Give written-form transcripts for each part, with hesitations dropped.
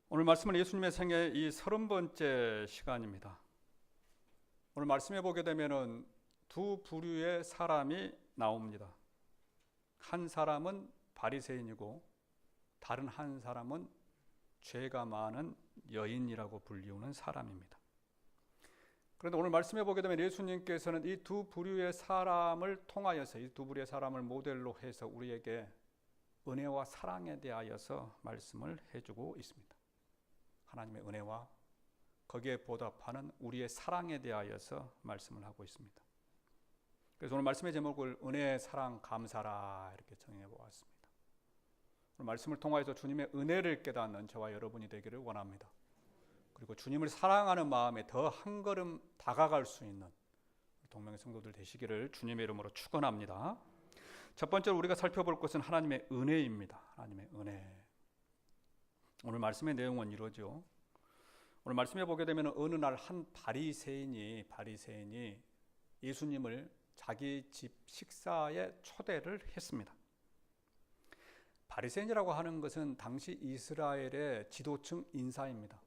오늘 말씀은 예수님의 생애 이 30번째 시간입니다. 오늘 말씀해 보게 되면은 두 부류의 사람이 나옵니다. 한 사람은 바리새인이고 다른 한 사람은 죄가 많은 여인이라고 불리우는 사람입니다. 그런데 오늘 말씀해 보게 되면 예수님께서는 이 두 부류의 사람을 통하여서 이 두 부류의 사람을 모델로 해서 우리에게 은혜와 사랑에 대하여서 말씀을 해주고 있습니다. 하나님의 은혜와 거기에 보답하는 우리의 사랑에 대하여서 말씀을 하고 있습니다. 그래서 오늘 말씀의 제목을 은혜, 사랑, 감사라 이렇게 정해 보았습니다. 오늘 말씀을 통하여서 주님의 은혜를 깨닫는 저와 여러분이 되기를 원합니다. 그리고 주님을 사랑하는 마음에 더 한 걸음 다가갈 수 있는 동명의 성도들 되시기를 주님의 이름으로 축원합니다. 첫 번째로 우리가 살펴볼 것은 하나님의 은혜입니다. 하나님의 은혜. 오늘 말씀의 내용은 이러죠. 오늘 말씀해 보게 되면 어느 날 한 바리새인이 예수님을 자기 집 식사에 초대를 했습니다. 바리새인이라고 하는 것은 당시 이스라엘의 지도층 인사입니다.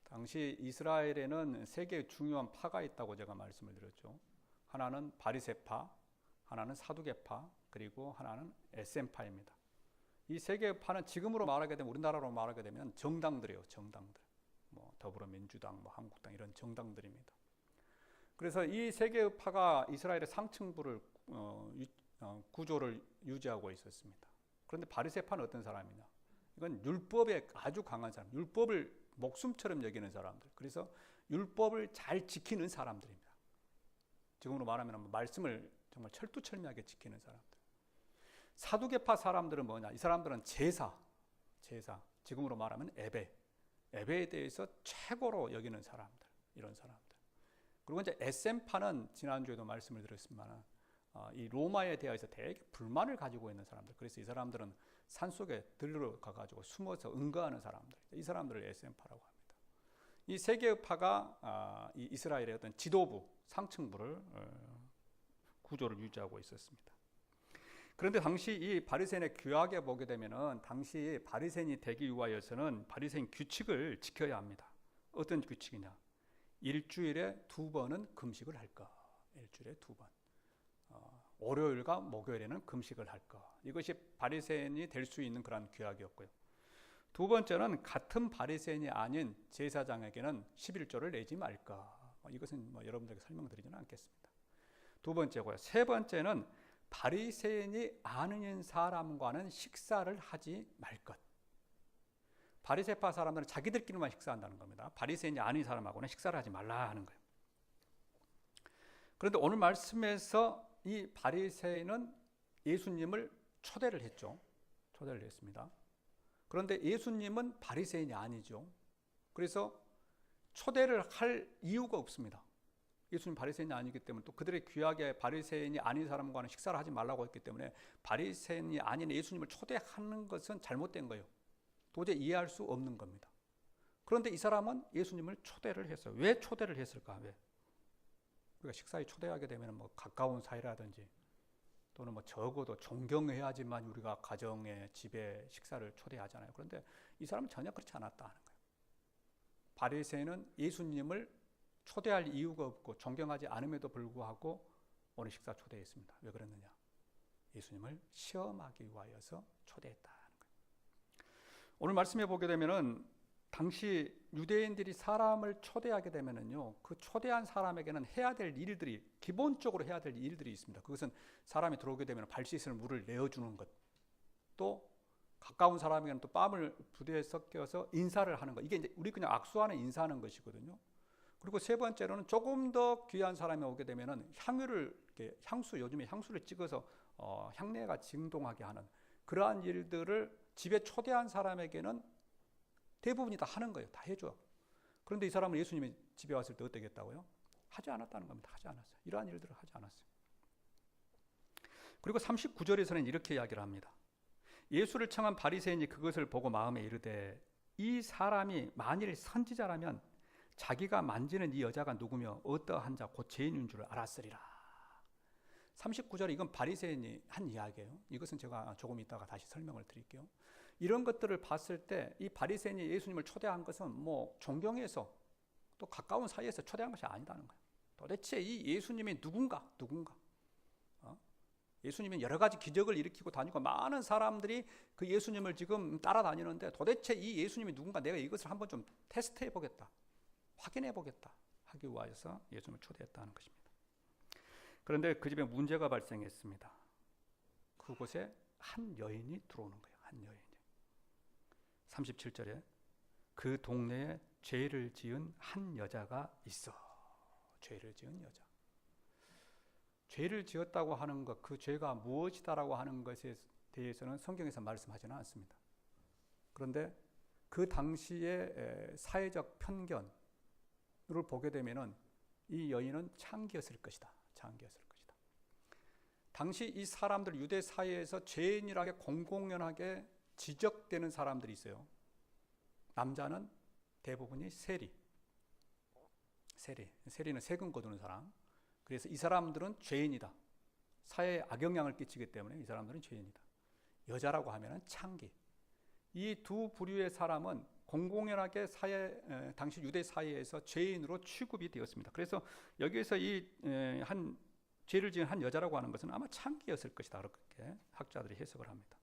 당시 이스라엘에는 세 개의 중요한 파가 있다고 제가 말씀을 드렸죠. 하나는 바리새파, 하나는 사두개파, 그리고 하나는 에셈파입니다. 이 세 개의 파는 지금으로 말하게 되면, 우리나라로 말하게 되면 정당들이에요. 정당들. 더불어민주당, 한국당 이런 정당들입니다. 그래서 이 세 개의 파가 이스라엘의 상층부를 구조를 유지하고 있었습니다. 그런데 바리새파는 어떤 사람이냐? 이건 율법에 아주 강한 사람, 율법을 목숨처럼 여기는 사람들. 그래서 율법을 잘 지키는 사람들입니다. 지금으로 말하면 말씀을 정말 철두철미하게 지키는 사람들. 사두개파 사람들은 뭐냐? 이 사람들은 제사, 지금으로 말하면 예배에 대해서 최고로 여기는 사람들, 이런 사람들. 그리고 이제 에셈파는 지난주에도 말씀을 드렸습니다만, 이 로마에 대해서 되게 불만을 가지고 있는 사람들. 그래서 이 사람들은 산속에 들러가가지고 숨어서 응거하는 사람들. 이 사람들을 에셈파라고 합니다. 이 세 개의 파가 이 이스라엘의 어떤 지도부, 상층부를 구조를 유지하고 있었습니다. 그런데 당시 이 바리새인의 규약에 보게 되면은 당시 바리새인이 되기 위하여서는 바리새인 규칙을 지켜야 합니다. 어떤 규칙이냐? 일주일에 2번은 금식을 할까? 일주일에 2번. 월요일과 목요일에는 금식을 할까? 이것이 바리새인이 될 수 있는 그런 규약이었고요. 두 번째는 같은 바리새인이 아닌 제사장에게는 11조를 내지 말까? 이것은 여러분들에게 설명드리지는 않겠습니다. 두 번째고요. 세 번째는 바리새인이 아닌 사람과는 식사를 하지 말 것. 바리새파 사람들은 자기들끼리만 식사한다는 겁니다. 바리새인이 아닌 사람하고는 식사를 하지 말라 하는 거예요. 그런데 오늘 말씀에서 이 바리새인은 예수님을 초대를 했죠. 초대를 했습니다. 그런데 예수님은 바리새인이 아니죠. 그래서 초대를 할 이유가 없습니다. 예수님 바리새인이 아니기 때문에, 또 그들의 규약에 바리새인이 아닌 사람과는 식사를 하지 말라고 했기 때문에 바리새인이 아닌 예수님을 초대하는 것은 잘못된 거예요. 도저히 이해할 수 없는 겁니다. 그런데 이 사람은 예수님을 초대를 했어요. 왜 초대를 했을까? 왜? 우리가 식사에 초대하게 되면 가까운 사이라든지 또는 적어도 존경해야지만 우리가 가정에, 집에 식사를 초대하잖아요. 그런데 이 사람은 전혀 그렇지 않았다 하는 거예요. 바리새인은 예수님을 초대할 이유가 없고 존경하지 않음에도 불구하고 오늘 식사 초대했습니다. 왜 그랬느냐? 예수님을 시험하기 위하여서 초대했다는 거예요. 오늘 말씀해 보게 되면은 당시 유대인들이 사람을 초대하게 되면은요, 그 초대한 사람에게는 해야 될 일들이, 기본적으로 해야 될 일들이 있습니다. 그것은 사람이 들어오게 되면 발 씻을 물을 내어주는 것, 또 가까운 사람에게는 또 뺨을 부대에 섞여서 인사를 하는 것. 이게 이제 우리 그냥 악수하는 인사하는 것이거든요. 그리고 세 번째로는 조금 더 귀한 사람이 오게 되면은 요즘에 향수를 찍어서 향내가 진동하게 하는 그러한 일들을 집에 초대한 사람에게는 대부분이 다 하는 거예요. 다 해줘요. 그런데 이 사람은 예수님이 집에 왔을 때 어떻겠다고요? 하지 않았다는 겁니다. 하지 않았어요. 이러한 일들을 하지 않았어요. 그리고 39절에서는 이렇게 이야기를 합니다. 예수를 청한 바리새인이 그것을 보고 마음에 이르되 이 사람이 만일 선지자라면 자기가 만지는 이 여자가 누구며 어떠한 자 곧 죄인인 줄 알았으리라. 39절에 이건 바리새인이 한 이야기예요. 이것은 제가 조금 이따가 다시 설명을 드릴게요. 이런 것들을 봤을 때 이 바리새인이 예수님을 초대한 것은 뭐 존경해서 또 가까운 사이에서 초대한 것이 아니다는 거예요. 도대체 이 예수님이 누군가? 예수님은 여러 가지 기적을 일으키고 다니고 많은 사람들이 그 예수님을 지금 따라다니는데 도대체 이 예수님이 누군가, 내가 이것을 한번 좀 테스트해 보겠다, 확인해 보겠다 하기 위해서 예수님을 초대했다는 것입니다. 그런데 그 집에 문제가 발생했습니다. 그곳에 한 여인이 들어오는 거예요. 한 여인이. 37절에 그 동네에 죄를 지은 한 여자가 있어. 죄를 지은 여자. 죄를 지었다고 하는 것, 그 죄가 무엇이다라고 하는 것에 대해서는 성경에서 말씀하지는 않습니다. 그런데 그 당시의 사회적 편견을 보게 되면은 이 여인은 창기였을 것이다. 창기였을 것이다. 당시 이 사람들, 유대 사회에서 죄인이라게 공공연하게 지적되는 사람들이 있어요. 남자는 대부분이 세리. 세리는 세금 거두는 사람. 그래서 이 사람들은 죄인이다. 사회에 악영향을 끼치기 때문에 이 사람들은 죄인이다. 여자라고 하면은 창기. 이 두 부류의 사람은 공공연하게 당시 유대 사회에서 죄인으로 취급이 되었습니다. 그래서 여기에서 이 죄를 지은 한 여자라고 하는 것은 아마 창기였을 것이다. 그렇게 학자들이 해석을 합니다.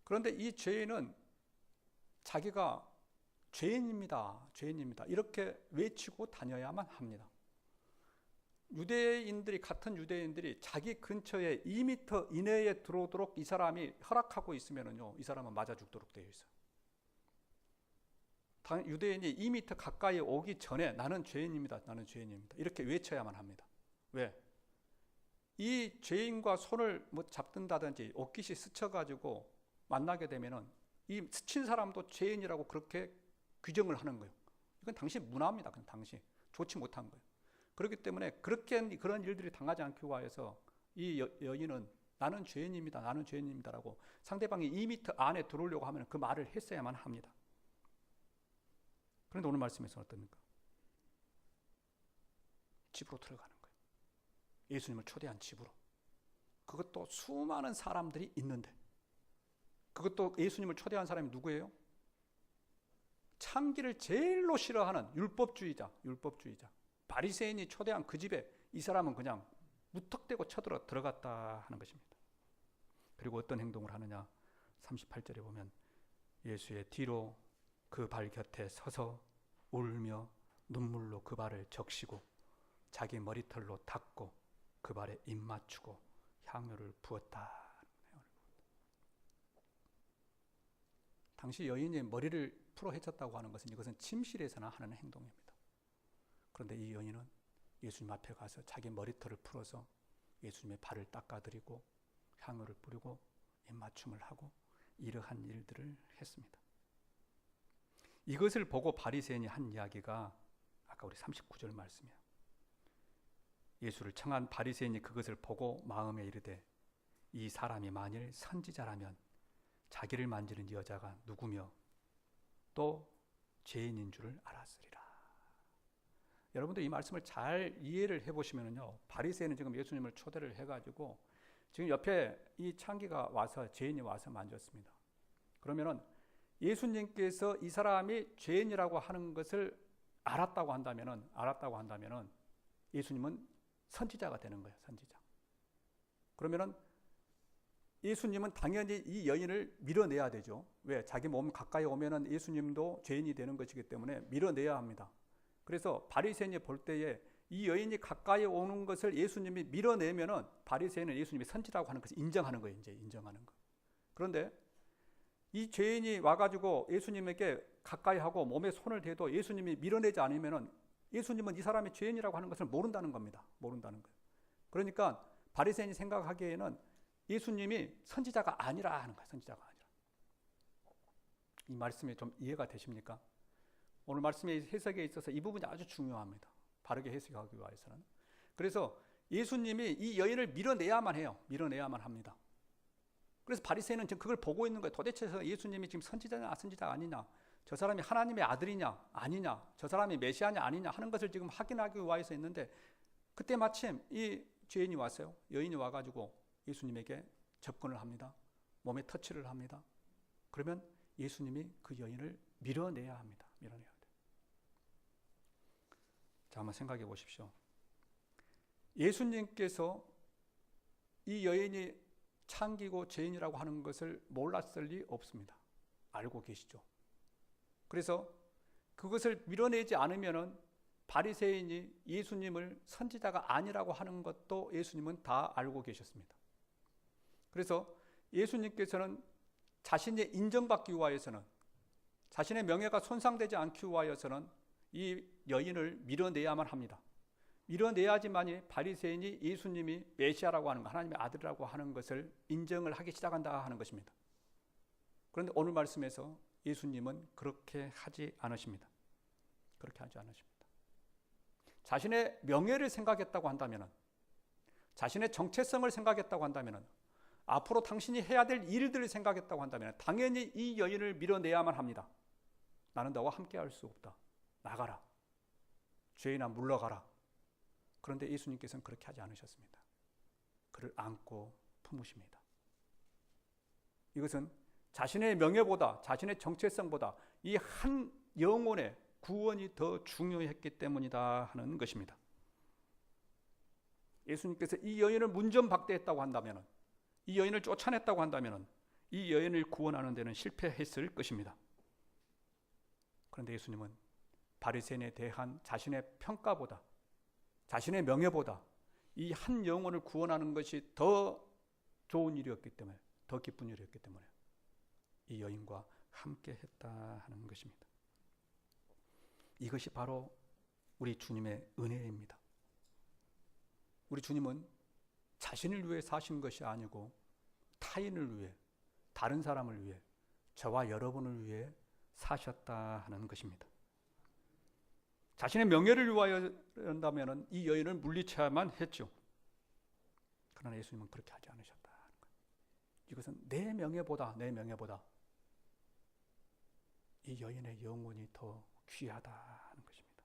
그런데 이 죄인은 자기가 죄인입니다. 이렇게 외치고 다녀야만 합니다. 같은 유대인들이 자기 근처에 2m 이내에 들어오도록 이 사람이 허락하고 있으면요, 이 사람은 맞아 죽도록 되어 있어요. 유대인이 2m 가까이 오기 전에 나는 죄인입니다. 이렇게 외쳐야만 합니다. 왜? 이 죄인과 손을 잡든다든지 옷깃이 스쳐가지고 만나게 되면은 이 스친 사람도 죄인이라고 그렇게 규정을 하는 거예요. 이건 당시 문화입니다. 그건 당시 좋지 못한 거예요. 그렇기 때문에 그런 일들이 당하지 않기 위해서 이 여인은 나는 죄인입니다라고 상대방이 2m 안에 들어오려고 하면 그 말을 했어야만 합니다. 그런데 오늘 말씀에서는 어떻습니까? 집으로 들어가는 거예요. 예수님을 초대한 집으로. 그것도 수많은 사람들이 있는데, 그것도 예수님을 초대한 사람이 누구예요? 창기를 제일로 싫어하는 율법주의자. 바리새인이 초대한 그 집에 이 사람은 그냥 무턱대고 들어갔다 하는 것입니다. 그리고 어떤 행동을 하느냐? 38절에 보면 예수의 뒤로 그 발 곁에 서서 울며 눈물로 그 발을 적시고 자기 머리털로 닦고 그 발에 입 맞추고 향유를 부었다. 당시 여인이 머리를 풀어 헤쳤다고 하는 것은 이것은 침실에서나 하는 행동입니다. 그런데 이 여인은 예수님 앞에 가서 자기 머리털을 풀어서 예수님의 발을 닦아드리고 향유를 뿌리고 입맞춤을 하고 이러한 일들을 했습니다. 이것을 보고 바리새인이 한 이야기가 아까 우리 39절 말씀이에요. 예수를 청한 바리새인이 그것을 보고 마음에 이르되 이 사람이 만일 선지자라면 자기를 만지는 여자가 누구며 또 죄인인 줄을 알았으리라. 여러분들 이 말씀을 잘 이해를 해보시면요, 바리새인은 지금 예수님을 초대를 해가지고 지금 옆에 이 창기가 와서 죄인이 와서 만졌습니다. 그러면은 예수님께서 이 사람이 죄인이라고 하는 것을 알았다고 한다면은 예수님은 선지자가 되는 거예요. 선지자. 그러면은 예수님은 당연히 이 여인을 밀어내야 되죠. 왜? 자기 몸 가까이 오면은 예수님도 죄인이 되는 것이기 때문에 밀어내야 합니다. 그래서 바리새인이 볼 때에 이 여인이 가까이 오는 것을 예수님이 밀어내면은 바리새인은 예수님이 선지자라고 하는 것을 인정하는 거예요. 이제 인정하는 거. 그런데 이 죄인이 와가지고 예수님에게 가까이 하고 몸에 손을 대도 예수님이 밀어내지 않으면은 예수님은 이 사람이 죄인이라고 하는 것을 모른다는 겁니다. 모른다는 거예요. 그러니까 바리새인이 생각하기에는 예수님이 선지자가 아니라 하는 거예요. 선지자가 아니라. 이 말씀이 좀 이해가 되십니까? 오늘 말씀의 해석에 있어서 이 부분이 아주 중요합니다. 바르게 해석하기 위해서는. 그래서 예수님이 이 여인을 밀어내야만 해요. 밀어내야만 합니다. 그래서 바리새인은 지금 그걸 보고 있는 거예요. 도대체 예수님이 지금 선지자냐 선지자가 아니냐, 저 사람이 하나님의 아들이냐 아니냐, 저 사람이 메시아냐 아니냐 하는 것을 지금 확인하기 위해서 있는데, 그때 마침 이 죄인이 왔어요. 여인이 와가지고 예수님에게 접근을 합니다. 몸에 터치를 합니다. 그러면 예수님이 그 여인을 밀어내야 합니다. 밀어내야 돼요. 자, 한번 생각해 보십시오. 예수님께서 이 여인이 창기고 죄인이라고 하는 것을 몰랐을 리 없습니다. 알고 계시죠. 그래서 그것을 밀어내지 않으면은 바리새인이 예수님을 선지자가 아니라고 하는 것도 예수님은 다 알고 계셨습니다. 그래서 예수님께서는 자신이 인정받기 위하여서는, 자신의 명예가 손상되지 않기 위하여서는 이 여인을 밀어내야만 합니다. 밀어내야지만이 바리새인이 예수님이 메시아라고 하는 것, 하나님의 아들이라고 하는 것을 인정을 하기 시작한다 하는 것입니다. 그런데 오늘 말씀에서 예수님은 그렇게 하지 않으십니다. 그렇게 하지 않으십니다. 자신의 명예를 생각했다고 한다면, 자신의 정체성을 생각했다고 한다면, 앞으로 당신이 해야 될 일들을 생각했다고 한다면 당연히 이 여인을 밀어내야만 합니다. 나는 너와 함께 할 수 없다. 나가라. 죄인아 물러가라. 그런데 예수님께서는 그렇게 하지 않으셨습니다. 그를 안고 품으십니다. 이것은 자신의 명예보다, 자신의 정체성보다 이 한 영혼의 구원이 더 중요했기 때문이다 하는 것입니다. 예수님께서 이 여인을 문전박대했다고 한다면, 이 여인을 쫓아냈다고 한다면 이 여인을 구원하는 데는 실패했을 것입니다. 그런데 예수님은 바리새인에 대한 자신의 평가보다, 자신의 명예보다 이 한 영혼을 구원하는 것이 더 좋은 일이었기 때문에, 더 기쁜 일이었기 때문에 이 여인과 함께 했다 하는 것입니다. 이것이 바로 우리 주님의 은혜입니다. 우리 주님은 자신을 위해 사신 것이 아니고 타인을 위해, 다른 사람을 위해, 저와 여러분을 위해 사셨다 하는 것입니다. 자신의 명예를 위하여 한다면 이 여인을 물리쳐야만 했죠. 그러나 예수님은 그렇게 하지 않으셨다 하는 거예요. 이것은 내 명예보다 이 여인의 영혼이 더 귀하다 하는 것입니다.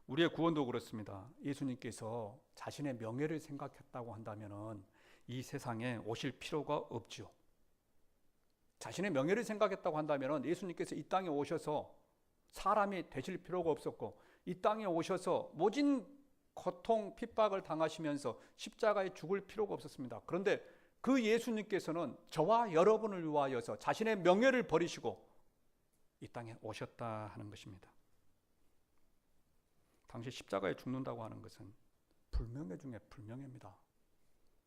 우리의 구원도 그렇습니다. 예수님께서 자신의 명예를 생각했다고 한다면 이 세상에 오실 필요가 없죠. 자신의 명예를 생각했다고 한다면 예수님께서 이 땅에 오셔서 사람이 되실 필요가 없었고, 이 땅에 오셔서 모진 고통, 핍박을 당하시면서 십자가에 죽을 필요가 없었습니다. 그런데 그 예수님께서는 저와 여러분을 위하여서 자신의 명예를 버리시고 이 땅에 오셨다 하는 것입니다. 당시 십자가에 죽는다고 하는 것은 불명예 중에 불명예입니다.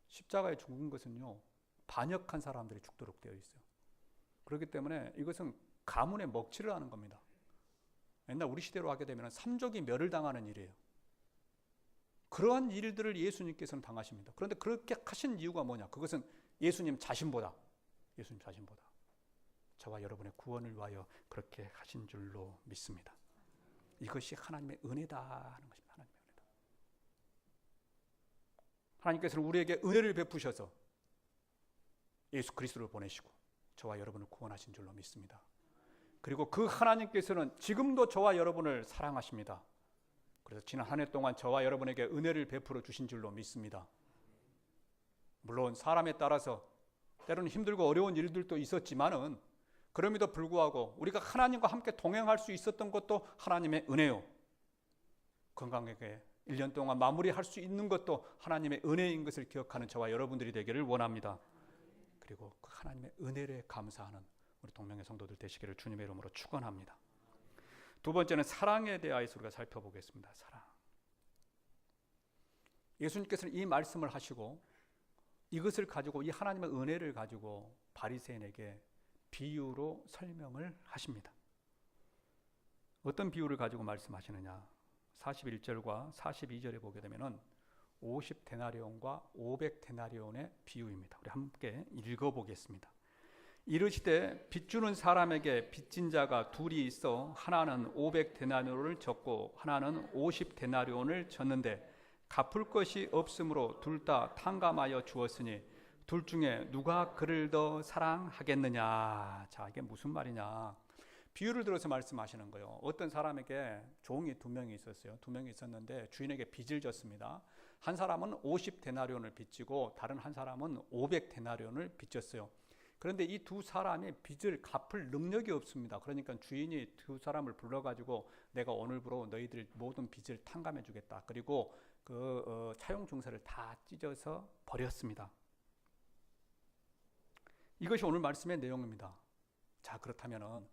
십자가에 죽은 것은요, 반역한 사람들이 죽도록 되어 있어요. 그렇기 때문에 이것은 가문의 먹칠을 하는 겁니다. 옛날 우리 시대로 하게 되면 삼족이 멸을 당하는 일이에요. 그러한 일들을 예수님께서는 당하십니다. 그런데 그렇게 하신 이유가 뭐냐? 그것은 예수님 자신보다 저와 여러분의 구원을 위하여 그렇게 하신 줄로 믿습니다. 이것이 하나님의 은혜다 하는 것입니다. 하나님의 은혜다. 하나님께서는 우리에게 은혜를 베푸셔서 예수 그리스도를 보내시고 저와 여러분을 구원하신 줄로 믿습니다. 그리고 그 하나님께서는 지금도 저와 여러분을 사랑하십니다. 그래서 지난 한 해 동안 저와 여러분에게 은혜를 베풀어 주신 줄로 믿습니다. 물론 사람에 따라서 때로는 힘들고 어려운 일들도 있었지만은 그럼에도 불구하고 우리가 하나님과 함께 동행할 수 있었던 것도 하나님의 은혜요. 건강하게 1년 동안 마무리할 수 있는 것도 하나님의 은혜인 것을 기억하는 저와 여러분들이 되기를 원합니다. 그리고 그 하나님의 은혜에 감사하는 우리 동명의 성도들 되시기를 주님의 이름으로 축원합니다. 두 번째는 사랑에 대하여서 우리가 살펴보겠습니다. 사랑. 예수님께서는 이 말씀을 하시고 이것을 가지고, 이 하나님의 은혜를 가지고 바리새인에게 비유로 설명을 하십니다. 어떤 비유를 가지고 말씀하시느냐? 41절과 42절에 보게 되면은 50데나리온과 500데나리온의 비유입니다. 우리 함께 읽어보겠습니다. 이르시되 빚주는 사람에게 빚진 자가 둘이 있어 하나는 500데나리온을 졌고 하나는 50데나리온을 졌는데 갚을 것이 없으므로 둘 다 탕감하여 주었으니 둘 중에 누가 그를 더 사랑하겠느냐. 자, 이게 무슨 말이냐? 비유를 들어서 말씀하시는 거예요. 어떤 사람에게 종이 2명이 있었어요. 2명이 있었는데 주인에게 빚을 졌습니다. 한 사람은 50데나리온을 빚지고 다른 한 사람은 500데나리온을 빚졌어요. 그런데 이 두 사람이 빚을 갚을 능력이 없습니다. 그러니까 주인이 두 사람을 불러가지고 내가 오늘부로 너희들 모든 빚을 탕감해 주겠다. 그리고 그 차용 증서를 다 찢어서 버렸습니다. 이것이 오늘 말씀의 내용입니다. 자, 그렇다면은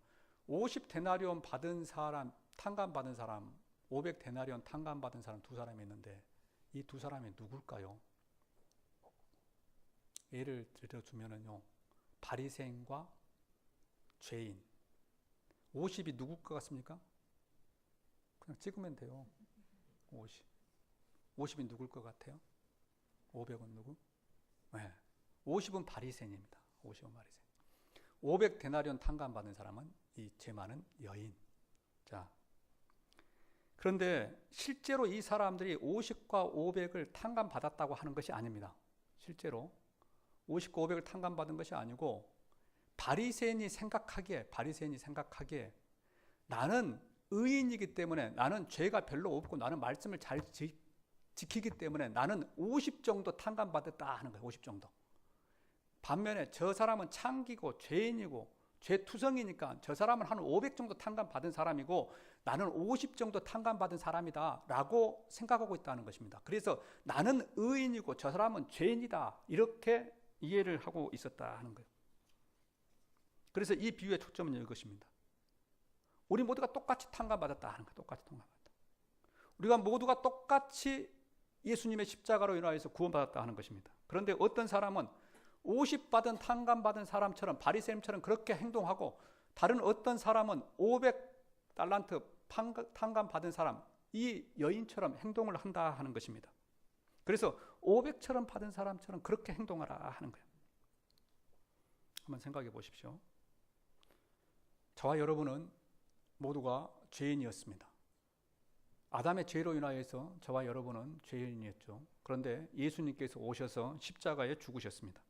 50데나리온 받은 사람, 탕감 받은 사람, 500데나리온 탕감 받은 사람 두 사람이 있는데 이 두 사람이 누굴까요? 예를 들어주면은요, 바리새인과 죄인. 50이 누굴 것 같습니까? 그냥 찍으면 돼요. 50. 50이 누굴 것 같아요? 500은 누구? 네. 50은 바리새인입니다. 50은 바리새인. 500데나리온 탕감 받은 사람은 이 죄 많은 여인. 자, 그런데 실제로 이 사람들이 50과 500을 탕감 받았다고 하는 것이 아닙니다. 실제로 50과 500을 탕감 받은 것이 아니고 바리새인이 생각하기에 나는 의인이기 때문에, 나는 죄가 별로 없고 나는 말씀을 잘 지키기 때문에 나는 50 정도 탕감 받았다 하는 거예요. 50 정도. 반면에 저 사람은 창기고 죄인이고 죄투성이니까 저 사람은 한 500 정도 탕감 받은 사람이고 나는 50 정도 탕감 받은 사람이다 라고 생각하고 있다는 것입니다. 그래서 나는 의인이고 저 사람은 죄인이다, 이렇게 이해를 하고 있었다 하는 거예요. 그래서 이 비유의 초점은 이것입니다. 우리 모두가 똑같이 탕감 받았다 하는 거예요. 똑같이 탕감 받았다. 우리가 모두가 똑같이 예수님의 십자가로 인하여서 구원받았다 하는 것입니다. 그런데 어떤 사람은 50 받은 탕감 받은 사람처럼, 바리새인처럼 그렇게 행동하고, 다른 어떤 사람은 500달란트 탕감 받은 사람, 이 여인처럼 행동을 한다 하는 것입니다. 그래서 500처럼 받은 사람처럼 그렇게 행동하라 하는 거예요. 한번 생각해 보십시오. 저와 여러분은 모두가 죄인이었습니다. 아담의 죄로 인하여서 저와 여러분은 죄인이었죠. 그런데 예수님께서 오셔서 십자가에 죽으셨습니다.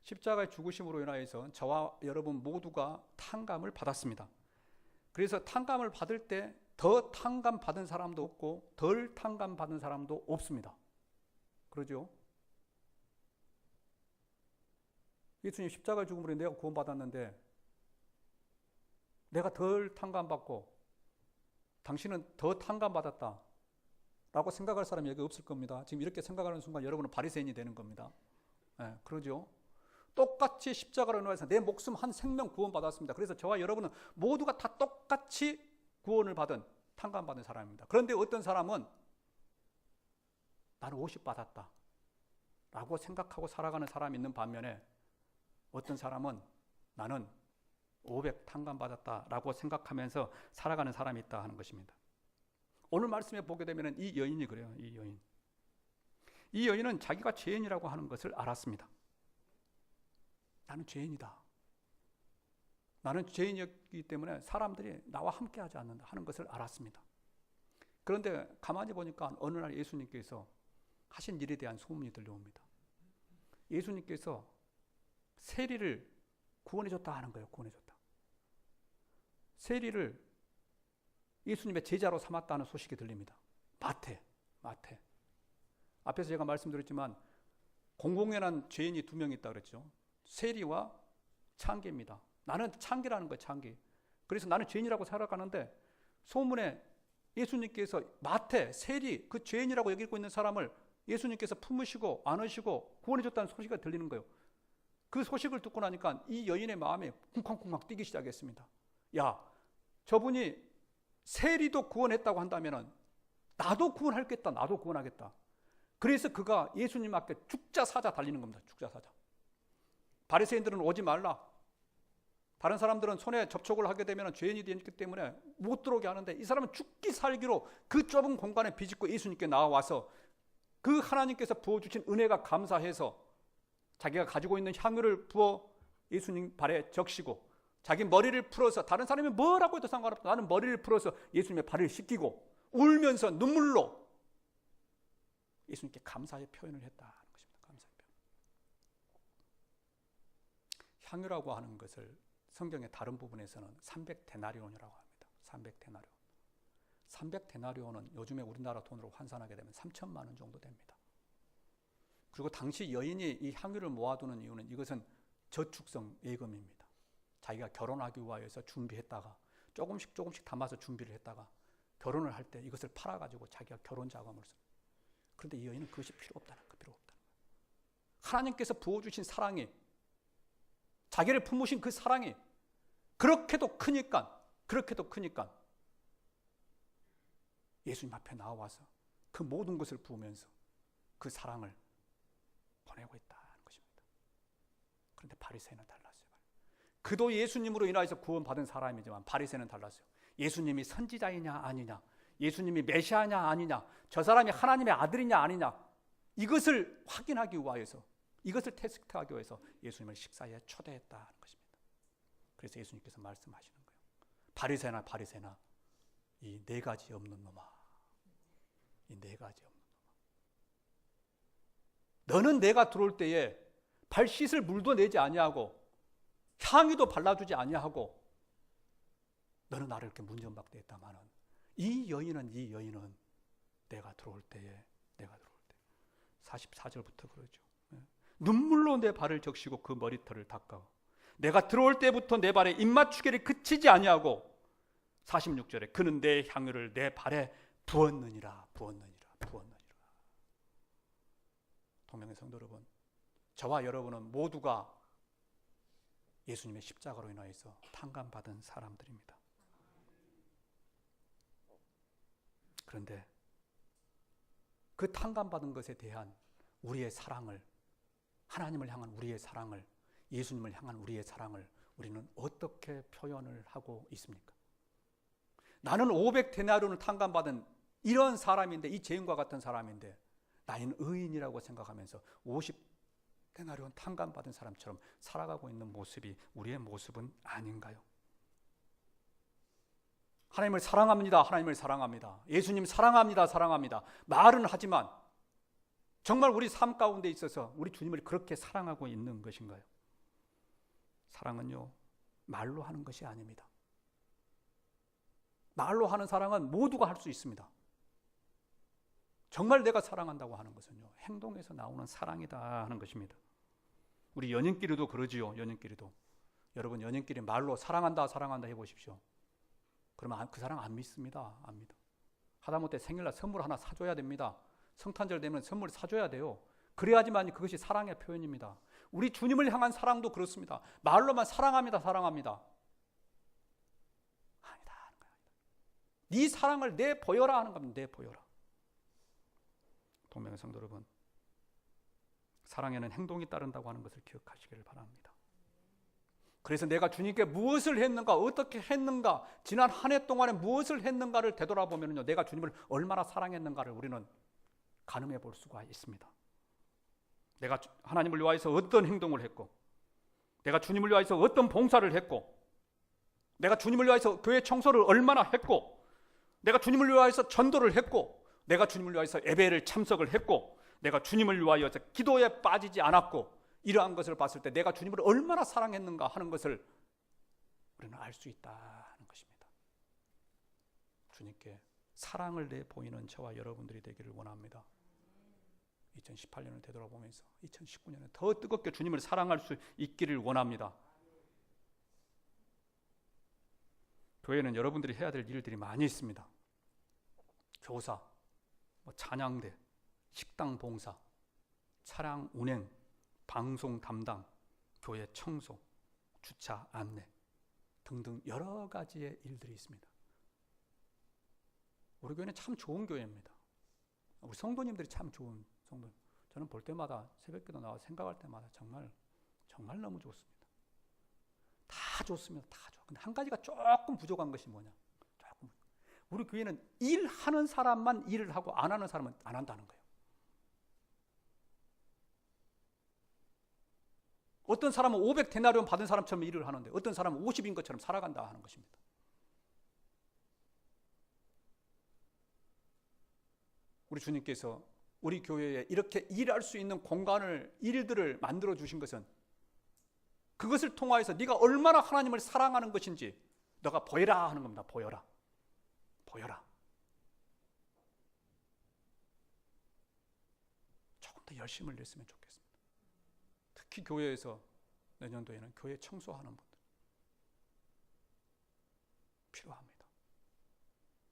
십자가의 죽으심으로 인하여서 저와 여러분 모두가 탕감을 받았습니다. 그래서 탕감을 받을 때 더 탕감 받은 사람도 없고 덜 탕감 받은 사람도 없습니다. 그러죠? 예수님 십자가의 죽음으로 내가 구원받았는데 내가 덜 탕감받고 당신은 더 탕감받았다 라고 생각할 사람이 여기 없을 겁니다. 지금 이렇게 생각하는 순간 여러분은 바리새인이 되는 겁니다. 네, 그러죠? 똑같이 십자가로 인해서 내 목숨 한 생명 구원받았습니다. 그래서 저와 여러분은 모두가 다 똑같이 구원을 받은, 탕감받은 사람입니다. 그런데 어떤 사람은 나는 50 받았다 라고 생각하고 살아가는 사람이 있는 반면에 어떤 사람은 나는 500 탕감받았다 라고 생각하면서 살아가는 사람이 있다 하는 것입니다. 오늘 말씀에 보게 되면 이 여인이 그래요. 이 여인은 자기가 죄인이라고 하는 것을 알았습니다. 나는 죄인이다. 나는 죄인이었기 때문에 사람들이 나와 함께하지 않는다 하는 것을 알았습니다. 그런데 가만히 보니까 어느 날 예수님께서 하신 일에 대한 소문이 들려옵니다. 예수님께서 세리를 구원해줬다 하는 거예요. 구원해줬다. 세리를 예수님의 제자로 삼았다는 소식이 들립니다. 마태. 앞에서 제가 말씀드렸지만 공공연한 죄인이 2명 있다 그랬죠. 세리와 창기입니다. 나는 창기라는 거예요. 창기. 그래서 나는 죄인이라고 살아가는데 소문에 예수님께서 마태, 세리, 그 죄인이라고 여기고 있는 사람을 예수님께서 품으시고 안으시고 구원해줬다는 소식이 들리는 거예요. 그 소식을 듣고 나니까 이 여인의 마음이 쿵쾅쿵쾅 뛰기 시작했습니다. 야, 저분이 세리도 구원했다고 한다면 나도 구원하겠다. 나도 구원하겠다. 그래서 그가 예수님 앞에 죽자사자 달리는 겁니다. 죽자사자. 바리새인들은 오지 말라. 다른 사람들은 손에 접촉을 하게 되면 죄인이 되기 때문에 못 들어오게 하는데 이 사람은 죽기 살기로 그 좁은 공간에 비집고 예수님께 나와서 그 하나님께서 부어주신 은혜가 감사해서 자기가 가지고 있는 향유를 부어 예수님 발에 적시고 자기 머리를 풀어서, 다른 사람이 뭐라고 해도 상관없다, 나는 머리를 풀어서 예수님의 발을 씻기고 울면서 눈물로 예수님께 감사의 표현을 했다는 것입니다. 감사의 표현. 향유라고 하는 것을 성경의 다른 부분에서는 300데나리온이라고 합니다. 300데나리온. 300데나리온은 요즘에 우리나라 돈으로 환산하게 되면 3천만 원 정도 됩니다. 그리고 당시 여인이 이 향유를 모아두는 이유는 이것은 저축성 예금입니다. 자기가 결혼하기 위해서 준비했다가 조금씩 담아서 준비를 했다가 결혼을 할 때 이것을 팔아가지고 자기가 결혼 자금을 씁니다. 그런데 이 여인은 그것이 필요 없다는 거예요. 하나님께서 부어주신 사랑이, 자기를 품으신 그 사랑이 그렇게도 크니까 예수님 앞에 나와서 그 모든 것을 부으면서 그 사랑을 보내고 있다는 것입니다. 그런데 바리새인은 달랐어요. 그도 예수님으로 인하여서 구원받은 사람이지만 바리새인은 달랐어요. 예수님이 선지자이냐 아니냐, 예수님이 메시아냐 아니냐, 저 사람이 하나님의 아들이냐 아니냐, 이것을 확인하기 위하여서, 이것을 테스트하기 위해서 예수님을 식사에 초대했다는 것입니다. 그래서 예수님께서 말씀하시는 거예요. 바리새나 이 네 가지 없는 놈아, 이 네 가지 없는 놈아, 너는 내가 들어올 때에 발 씻을 물도 내지 아니하고 향유도 발라주지 아니하고 너는 나를 이렇게 문전박대 했다마는 이 여인은 내가 들어올 때에 44절부터 그러죠. 눈물로 내 발을 적시고 그 머리털을 닦아 내가 들어올 때부터 내 발에 입맞추기를 그치지 아니하고 46절에 그는 내 향유를 내 발에 부었느니라. 동명의 성도 여러분, 저와 여러분은 모두가 예수님의 십자가로 인하여서 탕감받은 사람들입니다. 그런데 그 탕감받은 것에 대한 우리의 사랑을, 하나님을 향한 우리의 사랑을, 예수님을 향한 우리의 사랑을 우리는 어떻게 표현을 하고 있습니까? 나는 500데나리온을 탕감받은 이런 사람인데, 이 죄인과 같은 사람인데 나는 의인이라고 생각하면서 50데나리온 탕감받은 사람처럼 살아가고 있는 모습이 우리의 모습은 아닌가요? 하나님을 사랑합니다. 예수님 사랑합니다. 말은 하지만 정말 우리 삶 가운데 있어서 우리 주님을 그렇게 사랑하고 있는 것인가요? 사랑은요, 말로 하는 것이 아닙니다. 말로 하는 사랑은 모두가 할 수 있습니다. 정말 내가 사랑한다고 하는 것은요, 행동에서 나오는 사랑이다 하는 것입니다. 우리 연인끼리도 그러지요. 여러분 연인끼리 말로 사랑한다 해보십시오. 그러면 그 사랑 안 믿습니다. 안 믿어. 하다못해 생일날 선물 하나 사줘야 됩니다. 성탄절 되면 선물 사줘야 돼요. 그래야지만 그것이 사랑의 표현입니다. 우리 주님을 향한 사랑도 그렇습니다. 말로만 사랑합니다. 아니다. 네 사랑을 내보여라 하는 겁니다. 내보여라. 동명의 성도 여러분, 사랑에는 행동이 따른다고 하는 것을 기억하시기를 바랍니다. 그래서 내가 주님께 무엇을 했는가, 어떻게 했는가, 지난 한 해 동안에 무엇을 했는가를 되돌아보면요, 내가 주님을 얼마나 사랑했는가를 우리는 가늠해 볼 수가 있습니다. 내가 하나님을 위하여서 어떤 행동을 했고, 내가 주님을 위하여서 어떤 봉사를 했고, 내가 주님을 위하여서 교회 청소를 얼마나 했고, 내가 주님을 위하여서 전도를 했고, 내가 주님을 위하여서 예배를 참석을 했고, 내가 주님을 위하여서 기도에 빠지지 않았고, 이러한 것을 봤을 때 내가 주님을 얼마나 사랑했는가 하는 것을 우리는 알 수 있다는 것입니다. 주님께 사랑을 내보이는 저와 여러분들이 되기를 원합니다. 2018년을 되돌아보면서 2019년에 더 뜨겁게 주님을 사랑할 수 있기를 원합니다. 교회는 여러분들이 해야 될 일들이 많이 있습니다. 교사, 찬양대, 식당 봉사, 차량 운행, 방송 담당, 교회 청소, 주차 안내 등등 여러 가지의 일들이 있습니다. 우리 교회는 참 좋은 교회입니다. 우리 성도님들이 참 좋은 성도. 저는 볼 때마다 새벽기도 나와 생각할 때마다 정말 너무 좋습니다. 다 좋습니다. 다 좋아. 근데 한 가지가 조금 부족한 것이 뭐냐? 우리 교회는 일하는 사람만 일을 하고 안 하는 사람은 안 한다는 거예요. 어떤 사람은 500데나리온 받은 사람처럼 일을 하는데 어떤 사람은 50인 것처럼 살아간다 하는 것입니다. 우리 주님께서 우리 교회에 이렇게 일할 수 있는 공간을, 일들을 만들어 주신 것은 그것을 통하여서 네가 얼마나 하나님을 사랑하는 것인지 너가 보여라 하는 겁니다. 보여라. 조금 더 열심을 냈으면 좋겠습니다. 특히 교회에서 내년도에는 교회 청소하는 분들 필요합니다.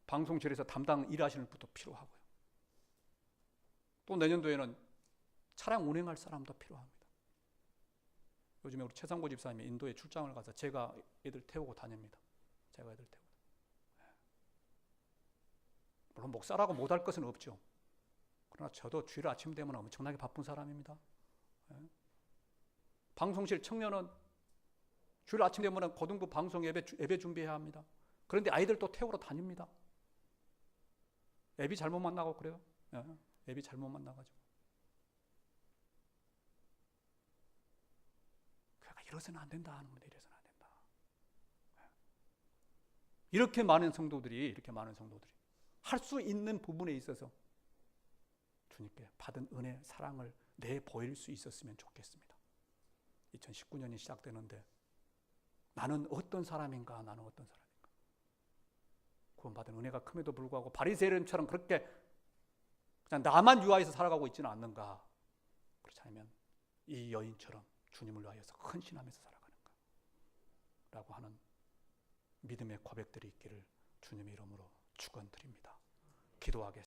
방송실에서 담당 일하시는 분도 필요하고요. 또 내년도에는 차량 운행할 사람도 필요합니다. 요즘에 우리 최상고 집사님이 인도에 출장을 가서 제가 애들 태우고 다닙니다. 제가 애들 태우고. 물론 목사라고 못할 것은 없죠. 그러나 저도 주일 아침 되면 엄청나게 바쁜 사람입니다. 방송실 청년은 주일 아침 되면 고등부 방송 예배 준비해야 합니다. 그런데 아이들 또 태우러 다닙니다. 애비 잘못 만나고 그래요. 애비 잘못 만나가지고. 교회가 이래서는 안 된다 하는 겁니다. 이래서는 안 된다. 이렇게 많은 성도들이 할 수 있는 부분에 있어서 주님께 받은 은혜, 사랑을 내보일 수 있었으면 좋겠습니다. 2019년이 시작되는데 나는 어떤 사람인가? 구원받은 은혜가 큼에도 불구하고 바리새인처럼 그렇게 그냥 나만 유하해서 살아가고 있지는 않는가? 그렇지 않으면 이 여인처럼 주님을 위하여서 헌신하면서 살아가는가? 라고 하는 믿음의 고백들이 있기를 주님의 이름으로 축원드립니다. 기도하겠습니다.